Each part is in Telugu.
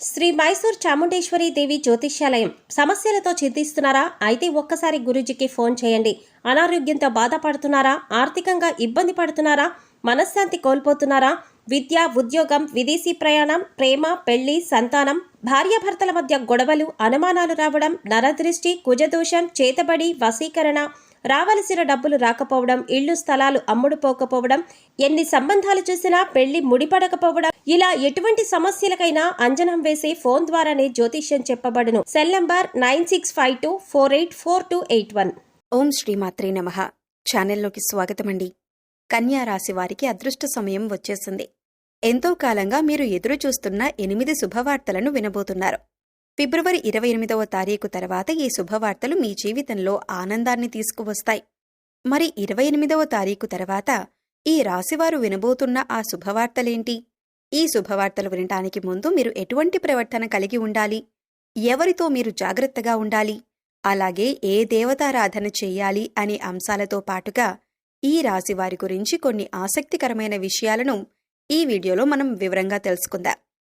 శ్రీ మైసూర్ చాముండేశ్వరి దేవి జ్యోతిష్యాలయం. సమస్యలతో చింతిస్తున్నారా? అయితే ఒక్కసారి గురూజీకి ఫోన్ చేయండి. అనారోగ్యంతో బాధపడుతున్నారా? ఆర్థికంగా ఇబ్బంది పడుతున్నారా? మనశ్శాంతి కోల్పోతున్నారా? విద్య, ఉద్యోగం, విదేశీ ప్రయాణం, ప్రేమ, పెళ్లి, సంతానం, భార్యాభర్తల మధ్య గొడవలు, అనుమానాలు రావడం, నరదృష్టి, కుజదోషం, చేతబడి, వశీకరణ, రావలసిన డబ్బులు రాకపోవడం, ఇళ్లు స్థలాలు అమ్ముడుపోకపోవడం, ఎన్ని సంబంధాలు చూసినా పెళ్లి ముడిపడకపోవడం, ఇలా ఎటువంటి సమస్యలకైనా అంజనం వేసి ఫోన్ ద్వారానే జ్యోతిష్యం చెప్పబడును. Cell number 9652484281. ఓం శ్రీమాత్రే నమః. ఛానల్లోకి స్వాగతమండి. కన్యా రాశి వారికి అదృష్ట సమయం వచ్చేసింది. ఎంతో కాలంగా మీరు ఎదురు చూస్తున్న 8 శుభవార్తలను వినబోతున్నారు. ఫిబ్రవరి 28వ తారీఖు తర్వాత ఈ శుభవార్తలు మీ జీవితంలో ఆనందాన్ని తీసుకువస్తాయి. మరి 28వ తారీఖు తర్వాత ఈ రాశివారు వినబోతున్న ఆ శుభవార్తలేంటి? ఈ శుభవార్తలు వినటానికి ముందు మీరు ఎటువంటి ప్రవర్తన కలిగి ఉండాలి, ఎవరితో మీరు జాగ్రత్తగా ఉండాలి, అలాగే ఏ దేవతారాధన చెయ్యాలి అనే అంశాలతో పాటుగా ఈ రాశివారి గురించి కొన్ని ఆసక్తికరమైన విషయాలను ఈ వీడియోలో మనం వివరంగా తెలుసుకుందాం.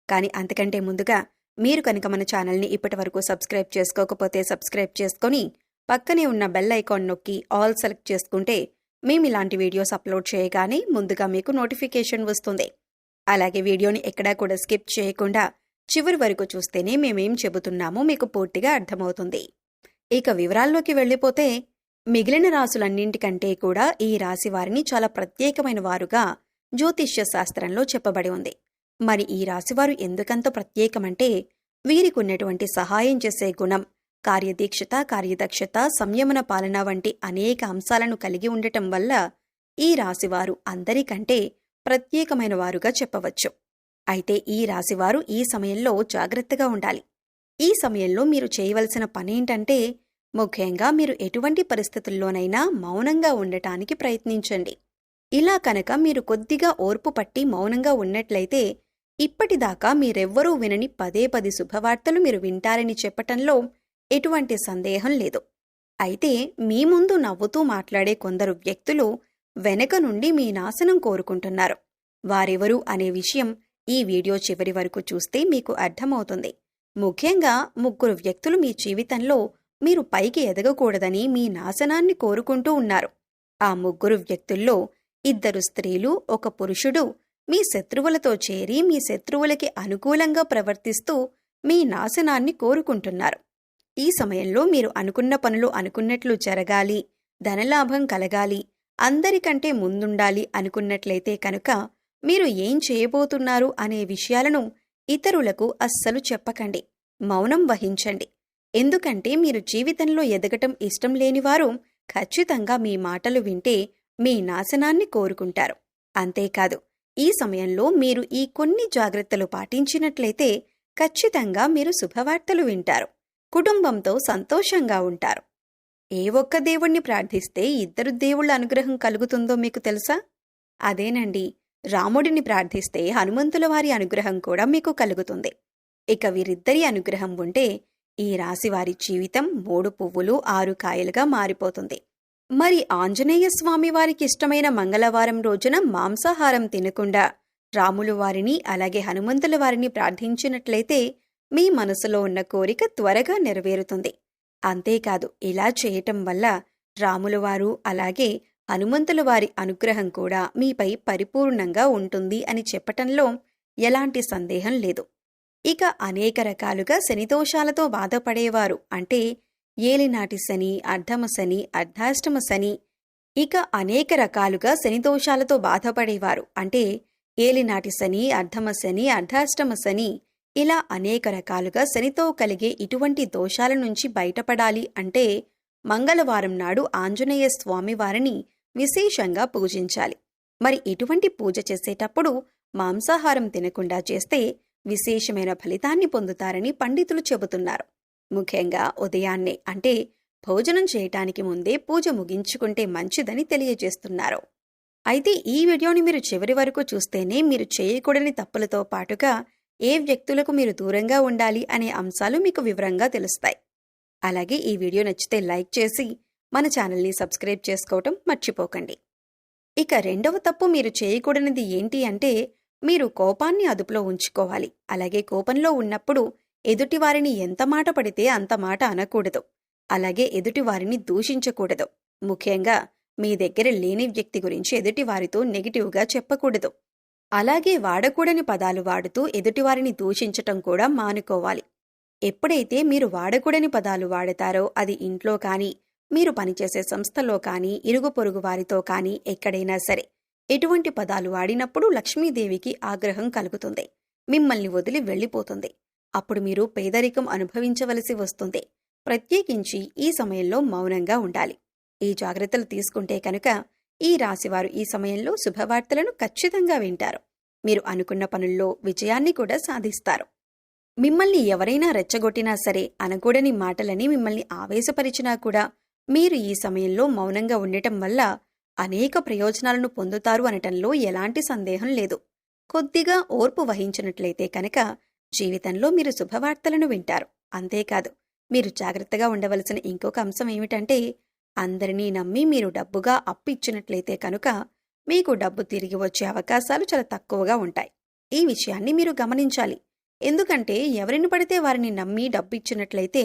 కానీ అంతకంటే ముందుగా మీరు కనుక మన ఛానల్ని ఇప్పటివరకు సబ్స్క్రైబ్ చేసుకోకపోతే సబ్స్క్రైబ్ చేసుకొని పక్కనే ఉన్న బెల్ ఐకాన్ నొక్కి ఆల్ సెలెక్ట్ చేసుకుంటే మేము ఇలాంటి వీడియోస్ అప్లోడ్ చేయగానే ముందుగా మీకు నోటిఫికేషన్ వస్తుంది. అలాగే వీడియోని ఎక్కడా కూడా స్కిప్ చేయకుండా చివరి వరకు చూస్తేనే మేమేం చెబుతున్నామో మీకు పూర్తిగా అర్థమవుతుంది. ఇక వివరాల్లోకి వెళ్ళిపోతే మిగిలిన రాసులన్నింటికంటే కూడా ఈ రాశి వారిని చాలా ప్రత్యేకమైన వారుగా జ్యోతిష్య శాస్త్రంలో చెప్పబడి ఉంది. మరి ఈ రాశివారు ఎందుకంత ప్రత్యేకమంటే వీరికి ఉన్నటువంటి సహాయం చేసే గుణం, కార్యదీక్షత, కార్యదక్షత, సంయమన పాలన వంటి అనేక అంశాలను కలిగి ఉండటం వల్ల ఈ రాశివారు అందరికంటే ప్రత్యేకమైన వారుగా చెప్పవచ్చు. అయితే ఈ రాశివారు ఈ సమయంలో జాగ్రత్తగా ఉండాలి. ఈ సమయంలో మీరు చేయవలసిన పనేంటంటే ముఖ్యంగా మీరు ఎటువంటి పరిస్థితుల్లోనైనా మౌనంగా ఉండటానికి ప్రయత్నించండి. ఇలా కనుక మీరు కొద్దిగా ఓర్పు పట్టి మౌనంగా ఉన్నట్లయితే ఇప్పటిదాకా మీరెవ్వరూ వినని 10 శుభవార్తలు మీరు వింటారని చెప్పటంలో ఎటువంటి సందేహం లేదు. అయితే మీ ముందు నవ్వుతూ మాట్లాడే కొందరు వ్యక్తులు వెనక నుండి మీ నాశనం కోరుకుంటున్నారు. వారెవరు అనే విషయం ఈ వీడియో చివరి వరకు చూస్తే మీకు అర్థమవుతుంది. ముఖ్యంగా 3 వ్యక్తులు మీ జీవితంలో మీరు పైకి ఎదగకూడదని మీ నాశనాన్ని కోరుకుంటూ ఉన్నారు. ఆ 3 వ్యక్తుల్లో 2 స్త్రీలు, 1 పురుషుడు మీ శత్రువులతో చేరి మీ శత్రువులకి అనుకూలంగా ప్రవర్తిస్తూ మీ నాశనాన్ని కోరుకుంటున్నారు. ఈ సమయంలో మీరు అనుకున్న పనులు అనుకున్నట్లు జరగాలి, ధనలాభం కలగాలి, అందరికంటే ముందుండాలి అనుకున్నట్లయితే కనుక మీరు ఏం చేయబోతున్నారు అనే విషయాలను ఇతరులకు అస్సలు చెప్పకండి. మౌనం వహించండి. ఎందుకంటే మీరు జీవితంలో ఎదగటం ఇష్టం లేనివారు ఖచ్చితంగా మీ మాటలు వింటే మీ నాశనాన్ని కోరుకుంటారు. అంతేకాదు ఈ సమయంలో మీరు ఈ కొన్ని జాగ్రత్తలు పాటించినట్లయితే ఖచ్చితంగా మీరు శుభవార్తలు వింటారు. కుటుంబంతో సంతోషంగా ఉంటారు. ఏ ఒక్క దేవుణ్ణి ప్రార్థిస్తే 2 దేవుళ్ల అనుగ్రహం కలుగుతుందో మీకు తెలుసా? అదేనండి, రాముడిని ప్రార్థిస్తే హనుమంతుల వారి అనుగ్రహం కూడా మీకు కలుగుతుంది. ఇక వీరిద్దరి అనుగ్రహం ఉంటే ఈ రాశివారి జీవితం 3 పువ్వులు 6 కాయలుగా మారిపోతుంది. మరి ఆంజనేయ స్వామి వారికి ఇష్టమైన మంగళవారం రోజున మాంసాహారం తినకుండా రాములు వారిని అలాగే హనుమంతుల వారిని ప్రార్థించినట్లయితే మీ మనసులో ఉన్న కోరిక త్వరగా నెరవేరుతుంది. అంతేకాదు ఇలా చేయటం వల్ల రాములవారు అలాగే హనుమంతుల వారి అనుగ్రహం కూడా మీపై పరిపూర్ణంగా ఉంటుంది అని చెప్పటంలో ఎలాంటి సందేహం లేదు. ఇక అనేక రకాలుగా శనిదోషాలతో బాధపడేవారు అంటే ఏలినాటి శని, అర్ధమ శని, అర్ధాష్టమ శని, ఇక అనేక రకాలుగా శనిదోషాలతో బాధపడేవారు అంటే ఏలినాటి శని, అర్ధమ శని, అర్ధాష్టమ శని, ఇలా అనేక రకాలుగా శనితో కలిగే ఇటువంటి దోషాల నుంచి బయటపడాలి అంటే మంగళవారం నాడు ఆంజనేయ స్వామి వారిని విశేషంగా పూజించాలి. మరి ఇటువంటి పూజ చేసేటప్పుడు మాంసాహారం తినకుండా చేస్తే విశేషమైన ఫలితాన్ని పొందుతారని పండితులు చెబుతున్నారు. ముఖ్యంగా ఉదయాన్నే అంటే భోజనం చేయటానికి ముందే పూజ ముగించుకుంటే మంచిదని తెలియజేస్తున్నారు. అయితే ఈ వీడియోని మీరు చివరి వరకు చూస్తేనే మీరు చేయకూడని తప్పులతో పాటుగా ఏ వ్యక్తులకు మీరు దూరంగా ఉండాలి అనే అంశాలు మీకు వివరంగా తెలుస్తాయి. అలాగే ఈ వీడియో నచ్చితే లైక్ చేసి మన ఛానల్ని సబ్స్క్రైబ్ చేసుకోవటం మర్చిపోకండి. ఇక రెండవ తప్పు మీరు చేయకూడనిది ఏంటి అంటే మీరు కోపాన్ని అదుపులో ఉంచుకోవాలి. అలాగే కోపంలో ఉన్నప్పుడు ఎదుటివారిని ఎంత మాట పడితే అంత మాట అనకూడదు. అలాగే ఎదుటివారిని దూషించకూడదు. ముఖ్యంగా మీ దగ్గర లేని వ్యక్తి గురించి ఎదుటివారితో నెగిటివ్గా చెప్పకూడదు. అలాగే వాడకూడని పదాలు వాడుతూ ఎదుటివారిని దూషించటం కూడా మానుకోవాలి. ఎప్పుడైతే మీరు వాడకూడని పదాలు వాడతారో అది ఇంట్లో కానీ, మీరు పనిచేసే సంస్థలో కానీ, ఇరుగు పొరుగు వారితో కానీ ఎక్కడైనా సరే ఎటువంటి పదాలు వాడినప్పుడు లక్ష్మీదేవికి ఆగ్రహం కలుగుతుంది. మిమ్మల్ని వదిలి వెళ్ళిపోతుంది. అప్పుడు మీరు పేదరికం అనుభవించవలసి వస్తుంది. ప్రత్యేకించి ఈ సమయంలో మౌనంగా ఉండాలి. ఈ జాగ్రత్తలు తీసుకుంటే కనుక ఈ రాశివారు ఈ సమయంలో శుభవార్తలను ఖచ్చితంగా వింటారు. మీరు అనుకున్న పనుల్లో విజయాన్ని కూడా సాధిస్తారు. మిమ్మల్ని ఎవరైనా రెచ్చగొట్టినా సరే, అనకూడని మాటలని మిమ్మల్ని ఆవేశపరిచినా కూడా మీరు ఈ సమయంలో మౌనంగా ఉండటం వల్ల అనేక ప్రయోజనాలను పొందుతారు అనటంలో ఎలాంటి సందేహం లేదు. కొద్దిగా ఓర్పు వహించినట్లయితే కనుక జీవితంలో మీరు శుభవార్తలను వింటారు. అంతేకాదు, మీరు జాగ్రత్తగా ఉండవలసిన ఇంకొక అంశం ఏమిటంటే, అందరినీ నమ్మి మీరు డబ్బుగా అప్పు ఇచ్చినట్లయితే కనుక మీకు డబ్బు తిరిగి వచ్చే అవకాశాలు చాలా తక్కువగా ఉంటాయి. ఈ విషయాన్ని మీరు గమనించాలి. ఎందుకంటే ఎవరిని పడితే వారిని నమ్మి డబ్బు ఇచ్చినట్లయితే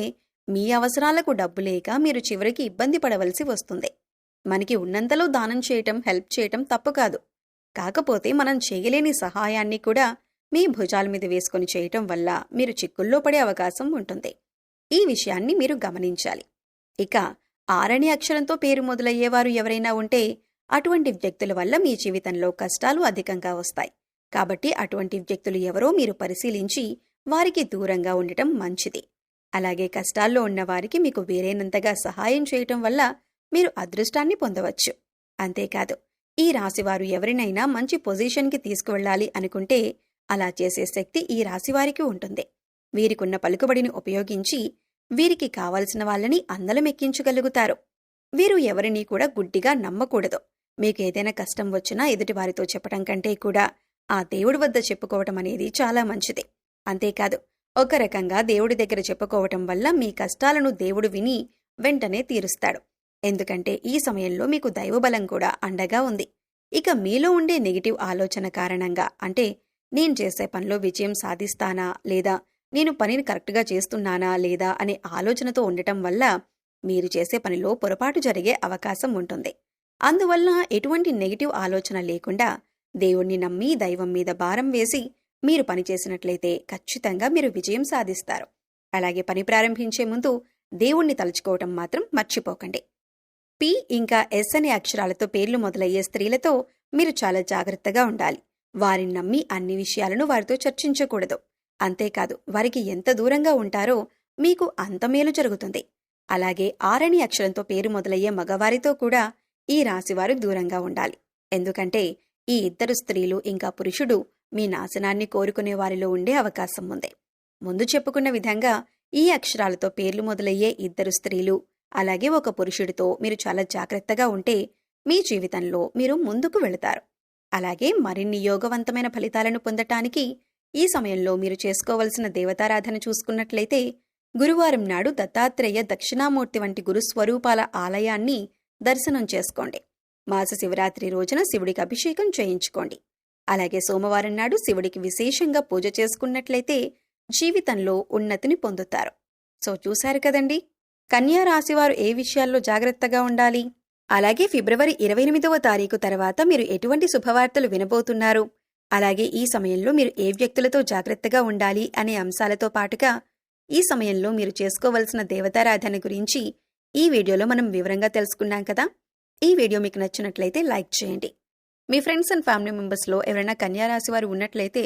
మీ అవసరాలకు డబ్బు లేక మీరు చివరికి ఇబ్బంది పడవలసి వస్తుంది. మనకి ఉన్నంతలో దానం చేయటం, హెల్ప్ చేయటం తప్పు కాదు. కాకపోతే మనం చేయలేని సహాయాన్ని కూడా మీ భుజాల మీద వేసుకొని చేయటం వల్ల మీరు చిక్కుల్లో పడే అవకాశం ఉంటుంది. ఈ విషయాన్ని మీరు గమనించాలి. ఇక 6 అనే అక్షరంతో పేరు మొదలయ్యేవారు ఎవరైనా ఉంటే అటువంటి వ్యక్తుల వల్ల మీ జీవితంలో కష్టాలు అధికంగా వస్తాయి. కాబట్టి అటువంటి వ్యక్తులు ఎవరో మీరు పరిశీలించి వారికి దూరంగా ఉండటం మంచిది. అలాగే కష్టాల్లో ఉన్నవారికి మీకు వీలైనంతగా సహాయం చేయటం వల్ల మీరు అదృష్టాన్ని పొందవచ్చు. అంతేకాదు, ఈ రాశివారు ఎవరినైనా మంచి పొజిషన్కి తీసుకువెళ్ళాలి అనుకుంటే అలా చేసే శక్తి ఈ రాశివారికి ఉంటుంది. వీరికున్న పలుకుబడిని ఉపయోగించి వీరికి కావలసిన వాళ్ళని అందలమెక్కించగలుగుతారు. వీరు ఎవరినీ కూడా గుడ్డిగా నమ్మకూడదు. మీకు ఏదైనా కష్టం వచ్చినా ఎదుటివారితో చెప్పటం కంటే కూడా ఆ దేవుడి వద్ద చెప్పుకోవటం అనేది చాలా మంచిది. అంతేకాదు, ఒక రకంగా దేవుడి దగ్గర చెప్పుకోవటం వల్ల మీ కష్టాలను దేవుడు విని వెంటనే తీరుస్తాడు. ఎందుకంటే ఈ సమయంలో మీకు దైవబలం కూడా అండగా ఉంది. ఇక మీలో ఉండే నెగిటివ్ ఆలోచన కారణంగా, అంటే నేను చేసే పనిలో విజయం సాధిస్తానా లేదా, నేను పనిని కరెక్ట్గా చేస్తున్నానా లేదా అనే ఆలోచనతో ఉండటం వల్ల మీరు చేసే పనిలో పొరపాటు జరిగే అవకాశం ఉంటుంది. అందువల్ల ఎటువంటి నెగిటివ్ ఆలోచన లేకుండా దేవుణ్ణి నమ్మి దైవం మీద భారం వేసి మీరు పని చేసినట్లయితే ఖచ్చితంగా మీరు విజయం సాధిస్తారు. అలాగే పని ప్రారంభించే ముందు దేవుణ్ణి తలుచుకోవటం మాత్రం మర్చిపోకండి. పి ఇంకా ఎస్ అనే అక్షరాలతో పేర్లు మొదలయ్యే స్త్రీలతో మీరు చాలా జాగ్రత్తగా ఉండాలి. వారిని నమ్మి అన్ని విషయాలను వారితో చర్చించకూడదు. అంతేకాదు, వారికి ఎంత దూరంగా ఉంటారో మీకు అంత మేలు జరుగుతుంది. అలాగే 6 అనే అక్షరంతో పేరు మొదలయ్యే మగవారితో కూడా ఈ రాశివారు దూరంగా ఉండాలి. ఎందుకంటే ఈ ఇద్దరు స్త్రీలు ఇంకా పురుషుడు మీ నాశనాన్ని కోరుకునే వారిలో ఉండే అవకాశం ఉంది. ముందు చెప్పుకున్న విధంగా ఈ అక్షరాలతో పేర్లు మొదలయ్యే ఇద్దరు స్త్రీలు అలాగే ఒక పురుషుడితో మీరు చాలా జాగ్రత్తగా ఉంటే మీ జీవితంలో మీరు ముందుకు వెళతారు. అలాగే మరిన్ని యోగవంతమైన ఫలితాలను పొందటానికి ఈ సమయంలో మీరు చేసుకోవలసిన దేవతారాధన చూసుకున్నట్లయితే గురువారం నాడు దత్తాత్రేయ దక్షిణామూర్తి వంటి గురుస్వరూపాల ఆలయాన్ని దర్శనం చేసుకోండి. మాస శివరాత్రి రోజున శివుడికి అభిషేకం చేయించుకోండి. అలాగే సోమవారం నాడు శివుడికి విశేషంగా పూజ చేసుకున్నట్లయితే జీవితంలో ఉన్నతిని పొందుతారు. సో చూశారు కదండి, కన్యా రాశివారు ఏ విషయాల్లో జాగ్రత్తగా ఉండాలి. అలాగే ఫిబ్రవరి 28వ తారీఖు తర్వాత మీరు ఎటువంటి శుభవార్తలు వినబోతున్నారు, అలాగే ఈ సమయంలో మీరు ఏ వ్యక్తులతో జాగ్రత్తగా ఉండాలి అనే అంశాలతో పాటుగా ఈ సమయంలో మీరు చేసుకోవలసిన దేవతారాధన గురించి ఈ వీడియోలో మనం వివరంగా తెలుసుకున్నాం కదా. ఈ వీడియో మీకు నచ్చినట్లయితే లైక్ చేయండి. మీ ఫ్రెండ్స్ అండ్ ఫ్యామిలీ మెంబర్స్లో ఎవరైనా కన్యా రాశి వారు ఉన్నట్లయితే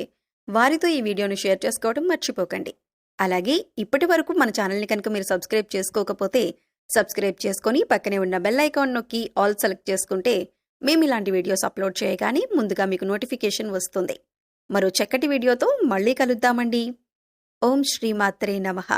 వారితో ఈ వీడియోను షేర్ చేసుకోవడం మర్చిపోకండి. అలాగే ఇప్పటి వరకు మన ఛానల్ని కనుక మీరు సబ్స్క్రైబ్ చేసుకోకపోతే సబ్స్క్రైబ్ చేసుకొని పక్కనే ఉన్న బెల్ ఐకాన్ నొక్కి ఆల్ సెలెక్ట్ చేసుకుంటే మేము ఇలాంటి వీడియోస్ అప్లోడ్ చేయగానే ముందుగా మీకు నోటిఫికేషన్ వస్తుంది. మరో చక్కటి వీడియోతో మళ్ళీ కలుద్దామండి. ఓం శ్రీమాత్రే నమః.